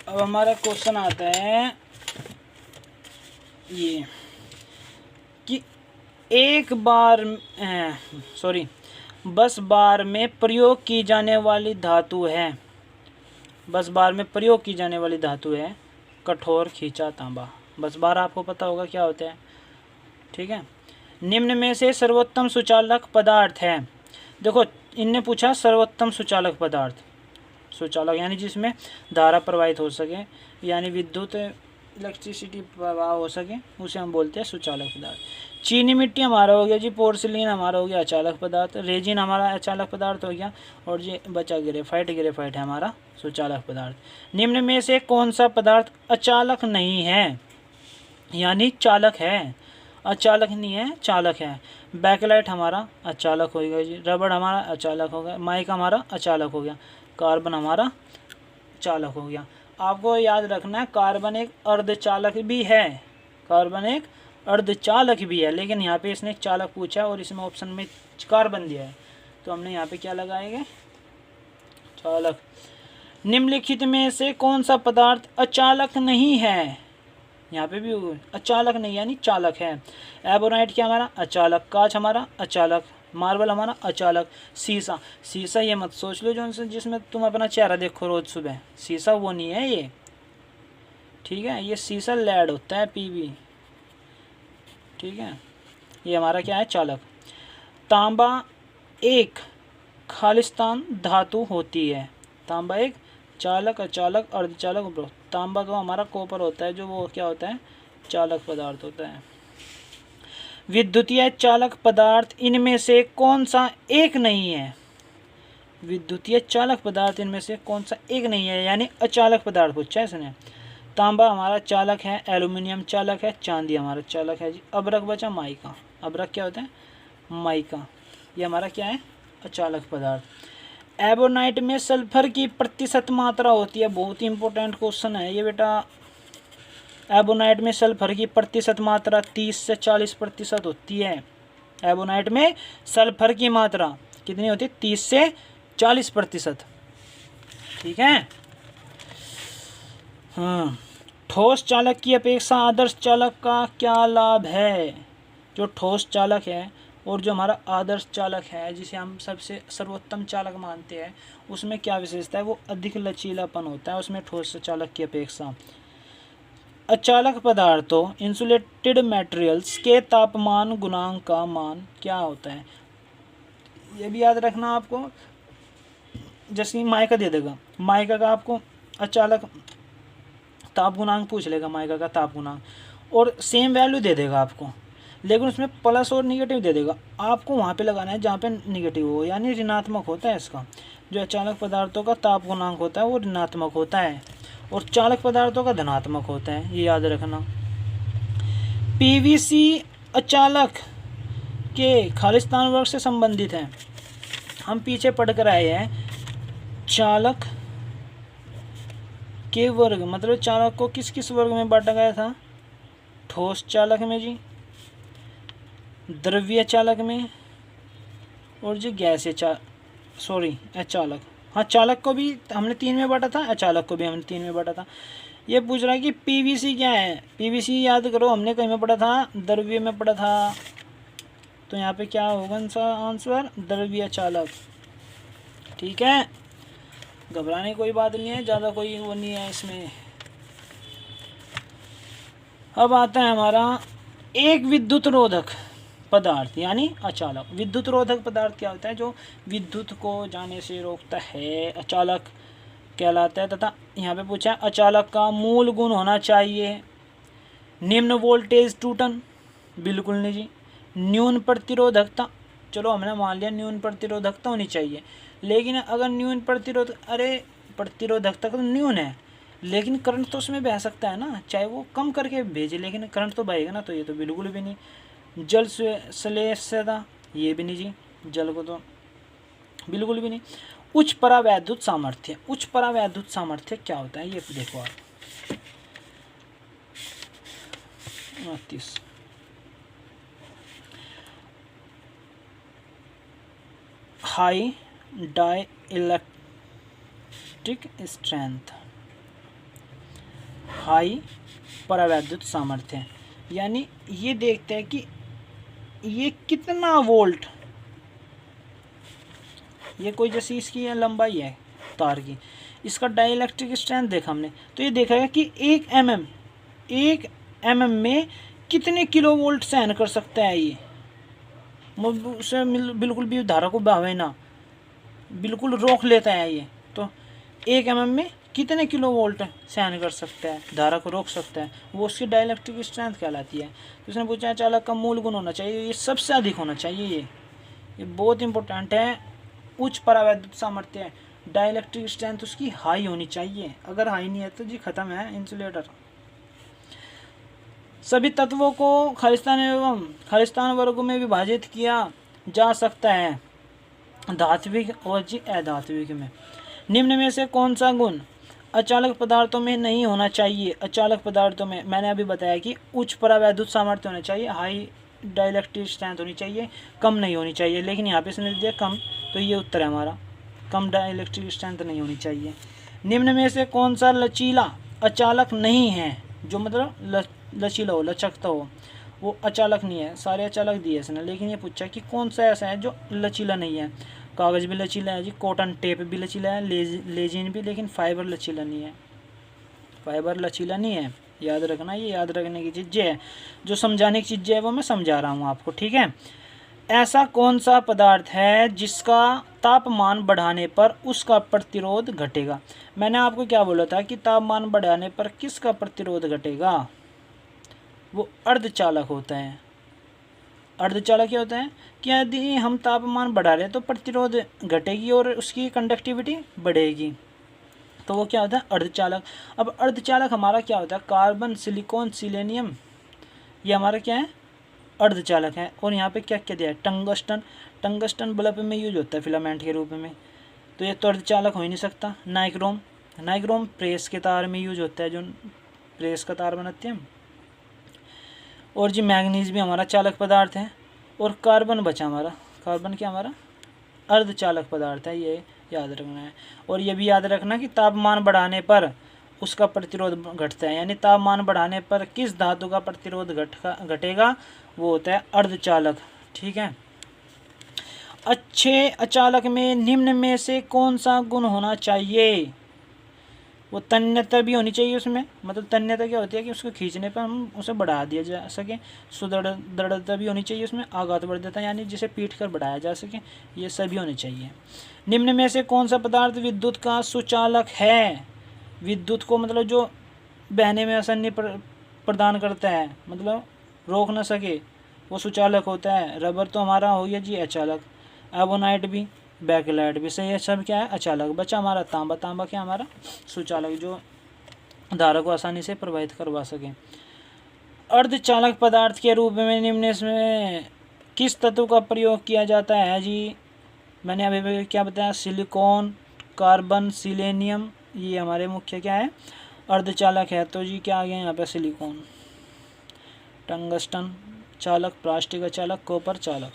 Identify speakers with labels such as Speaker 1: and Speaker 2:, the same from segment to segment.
Speaker 1: अब हमारा क्वेश्चन आता है ये कि एक बार सॉरी 10 बार में प्रयोग की जाने वाली धातु है, 10 बार में प्रयोग की जाने वाली धातु है कठोर खींचा तांबा। 10 बार आपको पता होगा क्या होता है, ठीक है। निम्न में से सर्वोत्तम सुचालक पदार्थ है। देखो इनने पूछा सर्वोत्तम सुचालक पदार्थ, सुचालक यानी जिसमें धारा प्रवाहित हो सके, यानी विद्युत इलेक्ट्रिसिटी प्रवाह हो सके, उसे हम बोलते हैं सुचालक पदार्थ। चीनी मिट्टी हमारा हो गया जी, पोर्सिलिन हमारा हो गया अचालक पदार्थ, रेजिन हमारा अचालक पदार्थ हो गया, और ये बचा ग्रेफाइट, ग्रेफाइट है हमारा सुचालक पदार्थ। निम्न में से कौन सा पदार्थ अचालक नहीं है, यानी चालक है, अचालक नहीं है चालक है। बैकलाइट हमारा अचालक हो गया जी, रबड़ हमारा अचालक हो गया, माइक हमारा अचालक हो गया, कार्बन हमारा चालक हो गया। आपको याद रखना है कार्बन एक अर्धचालक भी है, कार्बन एक अर्धचालक भी है, लेकिन यहाँ पे इसने चालक पूछा है और इसमें ऑप्शन में कार्बन दिया है, तो हमने यहाँ पे क्या लगाएंगे, चालक। निम्नलिखित में से कौन सा पदार्थ अचालक नहीं है, यहाँ पे भी अचालक नहीं यानी चालक है। एबोनाइट क्या हमारा अचालक, कांच हमारा अचालक, मार्बल हमारा अचालक, शीशा, शीशा ये मत सोच लो जो जिसमें तुम अपना चेहरा देखो रोज सुबह, शीशा वो नहीं है ये, ठीक है। ये शीशा लेड होता है, पीवी, ठीक है। ये हमारा क्या है चालक। तांबा एक खालिस्तान धातु होती है, तांबा एक चालक, अचालक, अर्धचालक। तांबा तो हमारा कॉपर होता है जो वो क्या होता है चालक पदार्थ होता है। विद्युतीय चालक पदार्थ इनमें से कौन सा एक नहीं है, विद्युतीय चालक पदार्थ इनमें से कौन सा एक नहीं है, यानी अचालक पदार्थ पूछा है इसने। तांबा हमारा चालक है, एल्यूमिनियम चालक है, चांदी हमारा चालक है जी। अबरक बचा माइका, अबरक क्या होता है माइका, ये हमारा क्या है अचालक पदार्थ। एबोनाइट में सल्फर की प्रतिशत मात्रा होती है, बहुत ही इंपॉर्टेंट क्वेश्चन है ये बेटा। एबोनाइट में सल्फर की प्रतिशत मात्रा 30 से 40% होती है। एबोनाइट में सल्फर की मात्रा कितनी होती है, 30 से 40%, ठीक है। हाँ, ठोस चालक की अपेक्षा आदर्श चालक का क्या लाभ है। जो ठोस चालक है और जो हमारा आदर्श चालक है, जिसे हम सबसे सर्वोत्तम चालक मानते हैं, उसमें क्या विशेषता है, वो अधिक लचीलापन होता है उसमें ठोस चालक की अपेक्षा। अचालक पदार्थों इंसुलेटेड मटेरियल्स के तापमान गुणांक का मान क्या होता है, ये भी याद रखना आपको। जैसे माइका दे देगा, माइका का आपको अचालक ताप गुणांक पूछ लेगा, माइका का ताप गुणांक, और सेम वैल्यू दे देगा आपको, लेकिन उसमें प्लस और निगेटिव दे देगा। आपको वहाँ पे लगाना है जहाँ पे निगेटिव हो, यानी ऋणात्मक होता है इसका। जो अचालक पदार्थों का ताप गुणांक होता है वो ऋणात्मक होता है, और चालक पदार्थों का धनात्मक होता है, ये याद रखना। पीवीसी अचालक के खालिस्तान वर्ग से संबंधित है। हम पीछे पढ़ कर आए हैं चालक के वर्ग, मतलब चालक को किस किस वर्ग में बांटा गया था, ठोस चालक में जी, द्रव्य चालक में, और जी गैसीय अचालक। हाँ, चालक को भी हमने 3 में बांटा था, अचालक को भी हमने 3 में बांटा था। ये पूछ रहा है कि पीवीसी क्या है। पीवीसी याद करो हमने कहीं में पढ़ा था, द्रव्य में पढ़ा था, तो यहाँ पे क्या होगा आंसर, द्रव्य चालक, ठीक है। घबराने कोई बात नहीं है, ज़्यादा कोई वो नहीं है इसमें। अब आता है हमारा एक विद्युत रोधक पदार्थ यानी अचालक। विद्युत रोधक पदार्थ क्या होता है, जो विद्युत को जाने से रोकता है, अचालक कहलाता है। तथा यहाँ पे पूछा है अचालक का मूल गुण होना चाहिए निम्न वोल्टेज टूटन, बिल्कुल नहीं जी। न्यून प्रतिरोधकता, चलो हमने मान लिया न्यून प्रतिरोधकता होनी चाहिए, लेकिन अगर न्यून प्रतिरोधकता तो न्यून है, लेकिन करंट तो उसमें बह सकता है ना, चाहे वो कम करके भेजे, लेकिन करंट तो बहेगा ना, तो ये तो बिल्कुल भी नहीं। जल श्लेष्यता, ये भी नहीं जी, जल को तो बिल्कुल भी नहीं। उच्च परावैद्युत सामर्थ्य, उच्च परावैद्युत सामर्थ्य क्या होता है ये देखो आप। 29 high dielectric strength, high परावैद्युत सामर्थ्य है। यानी ये देखते हैं कि ये कितना वोल्ट, ये कोई जैसी इसकी लंबाई है तार की, इसका डाइलेक्ट्रिक स्ट्रेंथ देखा हमने, तो ये देखेगा कि 1 mm में कितने किलो वोल्ट सहन कर सकता है ये, उसे बिल्कुल भी धारा को बहावे ना, बिल्कुल रोक लेता है ये। तो 1 mm में कितने किलो वोल्ट सहन कर सकता है, धारा को रोक सकता है, वो उसकी डाइलेक्ट्रिक स्ट्रेंथ कहलाती है। तो उसने पूछा चालक का मूल गुण होना चाहिए, ये सबसे अधिक होना चाहिए, ये बहुत इंपॉर्टेंट है। उच्च परावैद्युत सामर्थ्य है, डाइलेक्ट्रिक स्ट्रेंथ उसकी हाई होनी चाहिए, अगर हाई नहीं है तो जी खत्म है इंसुलेटर। सभी तत्वों को खालिस्तान एवं खालिस्तान वर्गों में विभाजित किया जा सकता है, धात्विक और जी अधात्विक में। निम्न में से कौन सा गुण अचालक पदार्थों में नहीं होना चाहिए? अचालक पदार्थों में मैंने अभी बताया कि उच्च परावैद्युत सामर्थ्य होना चाहिए, हाई डाइलेक्ट्रिक स्ट्रेंथ होनी चाहिए, कम नहीं होनी चाहिए, लेकिन यहाँ पे इसने दिया कम, तो ये उत्तर है हमारा, कम डाइलेक्ट्रिक स्ट्रेंथ नहीं होनी चाहिए। निम्न में से कौन सा लचीला अचालक नहीं है? जो मतलब लचीला हो, लचकता हो, वो अचालक नहीं है। सारे अचालक दिए इसने, लेकिन ये पूछा कि कौन सा ऐसा है जो लचीला नहीं है। कागज़ भी लचीला है जी, कॉटन टेप भी लचीला है, लेजिन भी, लेकिन फाइबर लचीला नहीं है। फाइबर लचीला नहीं है, याद रखना, ये याद रखने की चीज़ें है, जो समझाने की चीज़ें है वो मैं समझा रहा हूँ आपको, ठीक है। ऐसा कौन सा पदार्थ है जिसका तापमान बढ़ाने पर उसका प्रतिरोध घटेगा? मैंने आपको क्या बोला था कि तापमान बढ़ाने पर किसका प्रतिरोध घटेगा? वो अर्धचालक होता है। अर्धचालक क्या होता है कि यदि हम तापमान बढ़ा रहे हैं तो प्रतिरोध घटेगी और उसकी कंडक्टिविटी बढ़ेगी, तो वो क्या होता है? अर्धचालक। अब अर्धचालक हमारा क्या होता है? कार्बन, सिलिकॉन, सिलेनियम, ये हमारा क्या है? अर्धचालक है। और यहाँ पे क्या क्या दिया है? टंगस्टन। टंगस्टन बल्ब में यूज होता है फिलामेंट के रूप में, तो ये तो अर्धचालक हो ही नहीं सकता। नाइक्रोम, नाइक्रोम प्रेस के तार में यूज होता है, जो प्रेस का तार बनाते हैं। और जी मैग्नीज भी हमारा चालक पदार्थ है। और कार्बन बचा हमारा, कार्बन क्या हमारा अर्धचालक पदार्थ है, ये याद रखना है। और ये भी याद रखना कि तापमान बढ़ाने पर उसका प्रतिरोध घटता है, यानी तापमान बढ़ाने पर किस धातु का प्रतिरोध घटेगा, वो होता है अर्धचालक, ठीक है। अच्छे अचालक में निम्न में से कौन सा गुण होना चाहिए? वो तन्यता भी होनी चाहिए उसमें, मतलब तन्यता क्या होती है कि उसको खींचने पर हम उसे बढ़ा दिया जा सके। सुदृढ़ता भी होनी चाहिए उसमें, आघात बढ़ देता है यानी जिसे पीट कर बढ़ाया जा सके, ये सभी होने चाहिए। निम्न में से कौन सा पदार्थ विद्युत का सुचालक है? विद्युत को मतलब जो बहने में आसानी प्रदान करता है, मतलब रोक ना सके, वो सुचालक होता है। रबर तो हमारा हो गया जी अचालक, एबोनाइट भी, बैकलाइट भी, सही है, सब क्या है? अचालक। बचा हमारा तांबा, तांबा क्या हमारा सुचालक, जो धारा को आसानी से प्रवाहित करवा सके। अर्धचालक पदार्थ के रूप में निम्न में किस तत्व का प्रयोग किया जाता है जी? मैंने अभी क्या बताया? सिलिकॉन, कार्बन, सिलेनियम, ये हमारे मुख्य क्या है? अर्धचालक है। तो जी क्या आ गया यहाँ पे? सिलिकॉन, टंगस्टन चालक, प्लास्टिक अचालक, कॉपर चालक।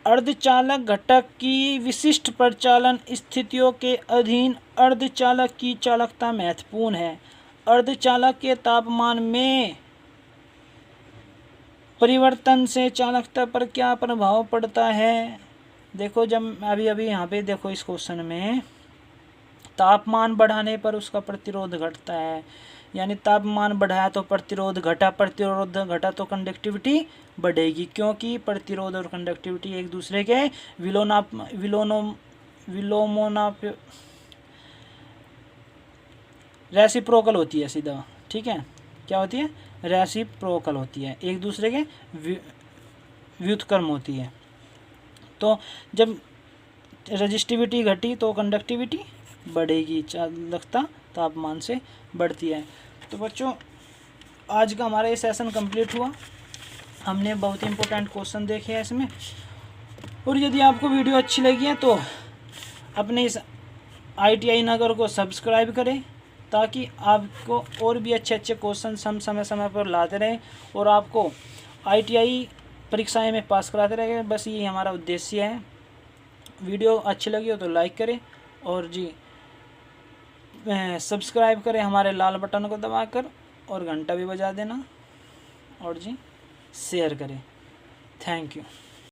Speaker 1: अर्धचालक घटक की विशिष्ट प्रचालन स्थितियों के अधीन अर्धचालक की चालकता महत्वपूर्ण है। अर्धचालक के तापमान में परिवर्तन से चालकता पर क्या प्रभाव पड़ता है? देखो, जब अभी यहाँ पे देखो इस क्वेश्चन में तापमान बढ़ाने पर उसका प्रतिरोध घटता है, यानी तापमान बढ़ाया तो प्रतिरोध घटा, प्रतिरोध घटा तो कंडक्टिविटी बढ़ेगी, क्योंकि प्रतिरोध और कंडक्टिविटी एक दूसरे के रेसिप्रोकल होती है सीधा, ठीक है। क्या होती है? रेसिप्रोकल होती है, एक दूसरे के व्युत्क्रम होती है। तो जब रेजिस्टिविटी घटी तो कंडक्टिविटी बढ़ेगी, चालकता तापमान से बढ़ती है। तो बच्चों, आज का हमारा ये सेशन कंप्लीट हुआ। हमने बहुत इंपॉर्टेंट क्वेश्चन देखे हैं इसमें। और यदि आपको वीडियो अच्छी लगी है तो अपने इस ITI नगर को सब्सक्राइब करें, ताकि आपको और भी अच्छे अच्छे क्वेश्चन हम समय समय पर लाते रहें और आपको ITI परीक्षाएं में पास कराते रहेंगे। बस ये हमारा उद्देश्य है। वीडियो अच्छी लगी हो तो लाइक करें और जी सब्सक्राइब करें हमारे लाल बटन को दबाकर और घंटा भी बजा देना और जी शेयर करें। Thank you.